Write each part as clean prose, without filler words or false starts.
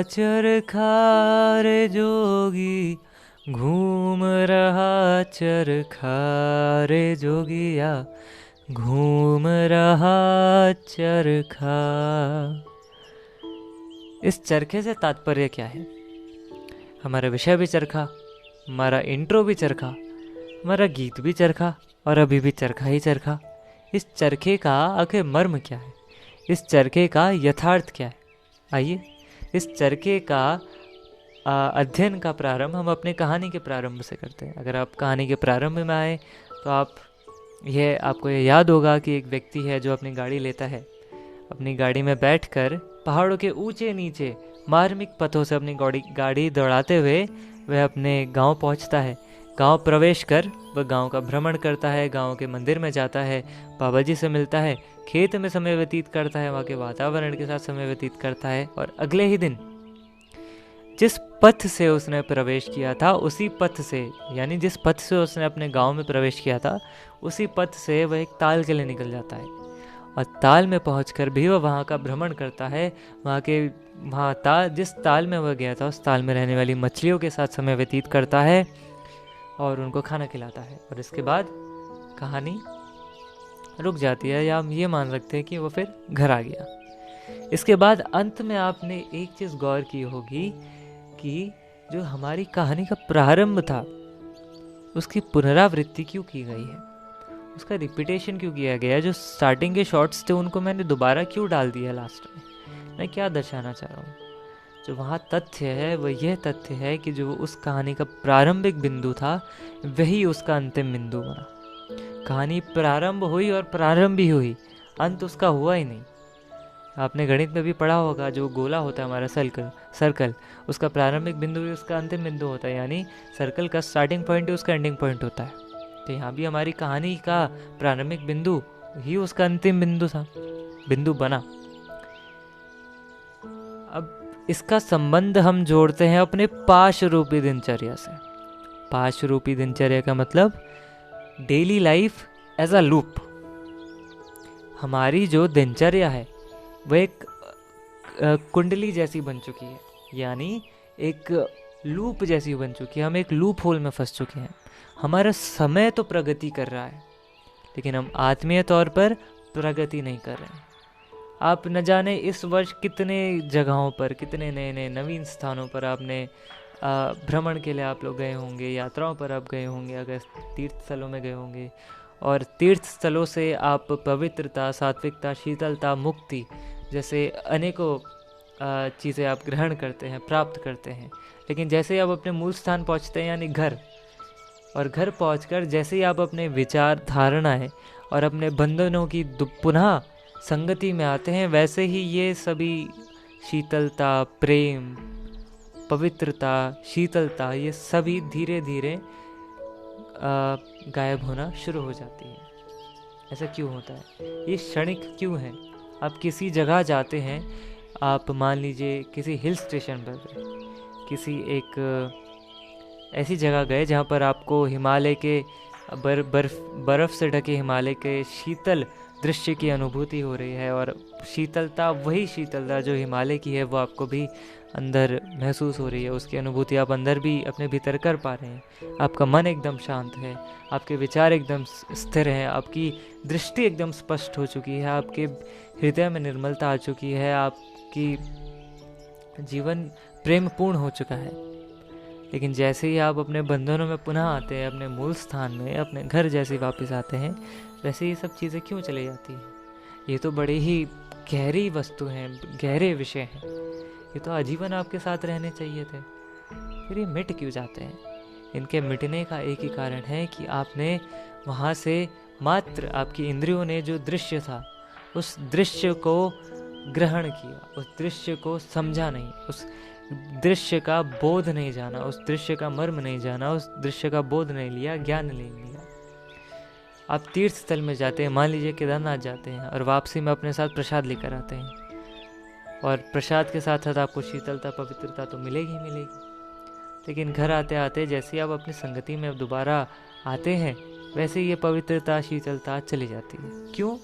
चरखा रे जोगी, घूम रहा चरखा रे जोगिया, घूम रहा चरखा। इस चरखे से तात्पर्य क्या है? हमारा विषय भी चरखा, हमारा इंट्रो भी चरखा, हमारा गीत भी चरखा, और अभी भी चरखा ही चरखा। इस चरखे का आखिर मर्म क्या है? इस चरखे का यथार्थ क्या है? आइए इस चरखे का अध्ययन का प्रारंभ हम अपने कहानी के प्रारंभ से करते हैं। अगर आप कहानी के प्रारंभ में आए तो आपको ये याद होगा कि एक व्यक्ति है जो अपनी गाड़ी लेता है। अपनी गाड़ी में बैठकर पहाड़ों के ऊंचे नीचे मार्मिक पथों से अपनी गाड़ी दौड़ाते हुए वह अपने गांव पहुंचता है। गांव प्रवेश कर वह गांव का भ्रमण करता है, गांव के मंदिर में जाता है, बाबा जी से मिलता है, खेत में समय व्यतीत करता है, वहाँ के वातावरण के साथ समय व्यतीत करता है, और अगले ही दिन जिस पथ से उसने प्रवेश किया था उसी पथ से, यानी जिस पथ से उसने अपने गांव में प्रवेश किया था उसी पथ से वह एक ताल के लिए निकल जाता है। और ताल में पहुंचकर भी वह वहाँ का भ्रमण करता है। जिस ताल में वह गया था उस ताल में रहने वाली मछलियों के साथ समय व्यतीत करता है और उनको खाना खिलाता है। और इसके बाद कहानी रुक जाती है, या हम ये मान सकते हैं कि वो फिर घर आ गया। इसके बाद अंत में आपने एक चीज़ गौर की होगी कि जो हमारी कहानी का प्रारंभ था उसकी पुनरावृत्ति क्यों की गई है, उसका रिपीटेशन क्यों किया गया है। जो स्टार्टिंग के शॉट्स थे उनको मैंने दोबारा क्यों डाल दिया लास्ट में। मैं क्या दर्शाना चाह रहा हूँ? जो वहाँ तथ्य है वह यह तथ्य है कि जो उस कहानी का प्रारंभिक बिंदु था वही उसका अंतिम बिंदु बना। कहानी प्रारंभ हुई और प्रारंभ भी हुई, अंत उसका हुआ ही नहीं। आपने गणित में भी पढ़ा होगा, जो गोला होता है हमारा सर्कल, उसका प्रारंभिक बिंदु ही उसका अंतिम बिंदु होता है, यानी सर्कल का स्टार्टिंग पॉइंट ही उसका एंडिंग पॉइंट होता है। तो यहाँ भी हमारी कहानी का प्रारंभिक बिंदु ही उसका अंतिम बिंदु बना। अब इसका संबंध हम जोड़ते हैं अपने पाश रूपी दिनचर्या से। पाश रूपी दिनचर्या का मतलब daily life as a loop. हमारी जो दिनचर्या है वह एक कुंडली जैसी बन चुकी है, यानी एक लूप जैसी बन चुकी है। हम एक लूप होल में फंस चुके हैं। हमारा समय तो प्रगति कर रहा है लेकिन हम आत्मीय तौर पर प्रगति नहीं कर रहे हैं। आप न जाने इस वर्ष कितने जगहों पर, कितने नए नए नवीन स्थानों पर आपने भ्रमण के लिए आप लोग गए होंगे, यात्राओं पर आप गए होंगे, अगर तीर्थ स्थलों में गए होंगे, और तीर्थ स्थलों से आप पवित्रता, सात्विकता, शीतलता, मुक्ति जैसे अनेकों चीज़ें आप ग्रहण करते हैं, प्राप्त करते हैं। लेकिन जैसे ही आप अपने मूल स्थान पहुंचते हैं यानी घर, और घर पहुंचकर जैसे ही आप अपने विचार, धारणाएं और अपने बंधनों की पुनः संगति में आते हैं, वैसे ही ये सभी शीतलता, प्रेम, पवित्रता, शीतलता, ये सभी धीरे धीरे गायब होना शुरू हो जाती है। ऐसा क्यों होता है? ये क्षणिक क्यों है? आप किसी जगह जाते हैं, आप मान लीजिए किसी हिल स्टेशन पर, किसी एक ऐसी जगह गए जहाँ पर आपको हिमालय के बर्फ़ से ढके हिमालय के शीतल दृश्य की अनुभूति हो रही है, और शीतलता, वही शीतलता जो हिमालय की है वो आपको भी अंदर महसूस हो रही है। उसकी अनुभूति आप अंदर भी अपने भीतर कर पा रहे हैं। आपका मन एकदम शांत है, आपके विचार एकदम स्थिर हैं, आपकी दृष्टि एकदम स्पष्ट हो चुकी है, आपके हृदय में निर्मलता आ चुकी है, आपकी जीवन प्रेमपूर्ण हो चुका है। लेकिन जैसे ही आप अपने बंधनों में पुनः आते हैं, अपने मूल स्थान में, अपने घर जैसे वापस आते हैं, वैसे ये सब चीज़ें क्यों चली जाती हैं? ये तो बड़ी ही गहरी वस्तु हैं, गहरे विषय हैं। ये तो आजीवन आपके साथ रहने चाहिए थे, फिर ये मिट क्यों जाते हैं? इनके मिटने का एक ही कारण है कि आपने वहाँ से मात्र, आपकी इंद्रियों ने जो दृश्य था उस दृश्य को ग्रहण किया, उस दृश्य को समझा नहीं, उस दृश्य का बोध नहीं जाना, उस दृश्य का मर्म नहीं जाना, उस दृश्य का बोध नहीं लिया, ज्ञान नहीं लिया। आप तीर्थ स्थल में जाते हैं, मान लीजिए केदारनाथ जाते हैं, और वापसी में अपने साथ प्रसाद लेकर आते हैं, और प्रसाद के साथ साथ आपको शीतलता, पवित्रता तो मिलेगी ही मिलेगी। लेकिन घर आते आते जैसे ही आप अपनी संगति में दोबारा आते हैं, वैसे ये पवित्रता, शीतलता चली जाती है। क्यों?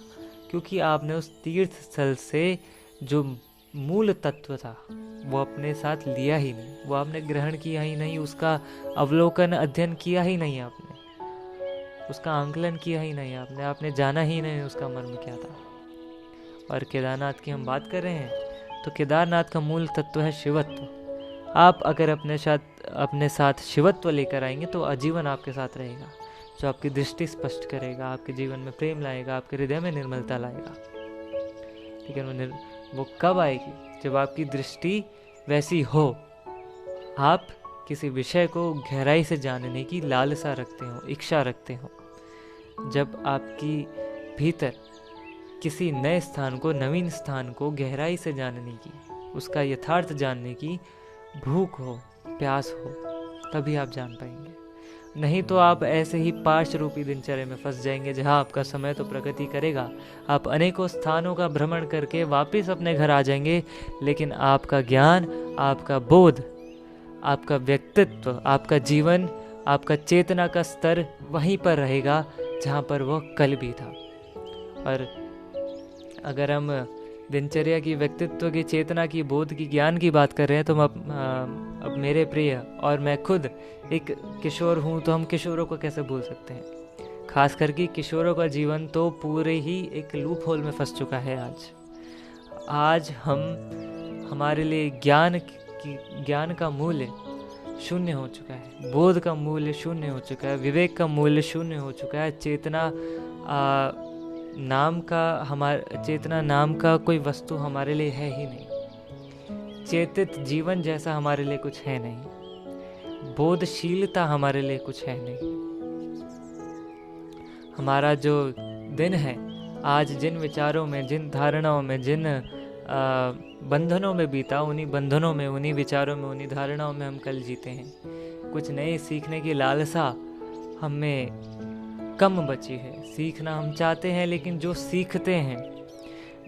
क्योंकि आपने उस तीर्थ स्थल से जो मूल तत्व था वो अपने साथ लिया ही नहीं, वो आपने ग्रहण किया ही नहीं, उसका अवलोकन अध्ययन किया ही नहीं आपने, उसका आंकलन किया ही नहीं आपने जाना ही नहीं उसका मर्म क्या था। और केदारनाथ की हम बात कर रहे हैं तो केदारनाथ का मूल तत्व है शिवत्व। आप अगर अपने साथ शिवत्व लेकर आएंगे तो आजीवन आपके साथ रहेगा, जो आपकी दृष्टि स्पष्ट करेगा, आपके जीवन में प्रेम लाएगा, आपके हृदय में निर्मलता लाएगा। लेकिन वो कब आएगी? जब आपकी दृष्टि वैसी हो, आप किसी विषय को गहराई से जानने की लालसा रखते हो, इच्छा रखते हो, जब आपकी भीतर किसी नए स्थान को, नवीन स्थान को गहराई से जानने की, उसका यथार्थ जानने की भूख हो, प्यास हो, तभी आप जान पाएंगे। नहीं तो आप ऐसे ही पाश रूपी दिनचर्या में फंस जाएंगे, जहां आपका समय तो प्रगति करेगा, आप अनेकों स्थानों का भ्रमण करके वापस अपने घर आ जाएंगे, लेकिन आपका ज्ञान, आपका बोध, आपका व्यक्तित्व, आपका जीवन, आपका चेतना का स्तर वहीं पर रहेगा जहां पर वो कल भी था। और अगर हम दिनचर्या की, व्यक्तित्व की, चेतना की, बोध की, ज्ञान की बात कर रहे हैं तो अब मेरे प्रिय और मैं खुद एक किशोर हूँ, तो हम किशोरों को कैसे भूल सकते हैं? खास करके किशोरों का जीवन तो पूरे ही एक लूप होल में फंस चुका है। आज हमारे लिए ज्ञान का मूल्य शून्य हो चुका है, बोध का मूल्य शून्य हो चुका है, विवेक का मूल्य शून्य हो चुका है, चेतना नाम का कोई वस्तु हमारे लिए है ही नहीं, चेतित जीवन जैसा हमारे लिए कुछ है नहीं, बोधशीलता हमारे लिए कुछ है नहीं। हमारा जो दिन है आज जिन विचारों में, जिन धारणाओं में, जिन बंधनों में बीता, उन्हीं बंधनों में, उन्हीं विचारों में, उन्हीं धारणाओं में हम कल जीते हैं। कुछ नए सीखने की लालसा हमें कम बची है। सीखना हम चाहते हैं, लेकिन जो सीखते हैं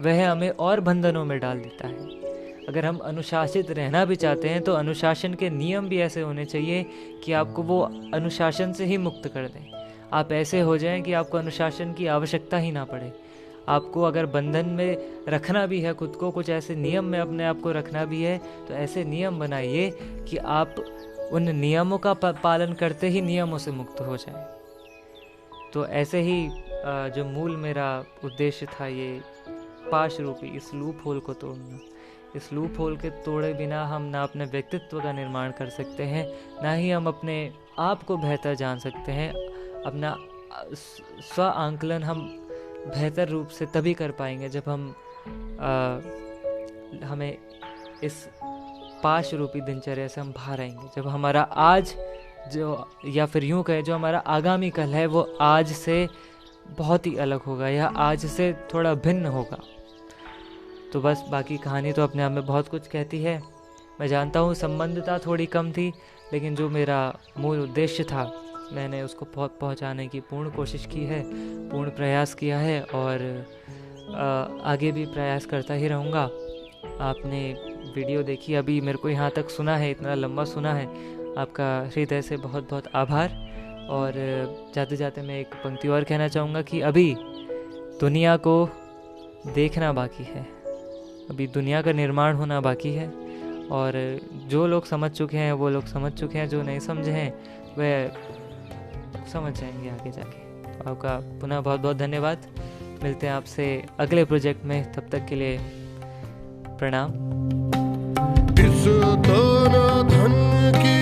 वह हमें और बंधनों में डाल देता है। अगर हम अनुशासित रहना भी चाहते हैं तो अनुशासन के नियम भी ऐसे होने चाहिए कि आपको वो अनुशासन से ही मुक्त कर दें। आप ऐसे हो जाएं कि आपको अनुशासन की आवश्यकता ही ना पड़े। आपको अगर बंधन में रखना भी है खुद को, कुछ ऐसे नियम में अपने आप को रखना भी है, तो ऐसे नियम बनाइए कि आप उन नियमों का पालन करते ही नियमों से मुक्त हो जाएं। तो ऐसे ही जो मूल मेरा उद्देश्य था, ये पाश रूपी इस लूप होल को तोड़ना। इस लूप होल के तोड़े बिना हम ना अपने व्यक्तित्व का निर्माण कर सकते हैं, ना ही हम अपने आप को बेहतर जान सकते हैं। अपना स्व आंकलन हम बेहतर रूप से तभी कर पाएंगे जब हमें इस पाश रूपी दिनचर्या से हम बाहर आएंगे, जब हमारा आज जो, या फिर यूं कहें जो हमारा आगामी कल है, वो आज से बहुत ही अलग होगा या आज से थोड़ा भिन्न होगा। तो बस बाकी कहानी तो अपने आप में बहुत कुछ कहती है। मैं जानता हूँ संबंधता थोड़ी कम थी, लेकिन जो मेरा मूल उद्देश्य था मैंने उसको पहुँचाने की पूर्ण कोशिश की है, पूर्ण प्रयास किया है, और आगे भी प्रयास करता ही रहूँगा। आपने वीडियो देखी, अभी मेरे को यहाँ तक सुना है, इतना लंबा सुना है, आपका हृदय से बहुत बहुत आभार। और जाते जाते मैं एक पंक्ति और कहना चाहूँगा कि अभी दुनिया को देखना बाकी है, अभी दुनिया का निर्माण होना बाकी है, और जो लोग समझ चुके हैं वो लोग समझ चुके हैं, जो नहीं समझे हैं वह समझ जाएंगे आगे जाके। तो आपका पुनः बहुत बहुत धन्यवाद। मिलते हैं आपसे अगले प्रोजेक्ट में, तब तक के लिए प्रणाम। इस दाना धन की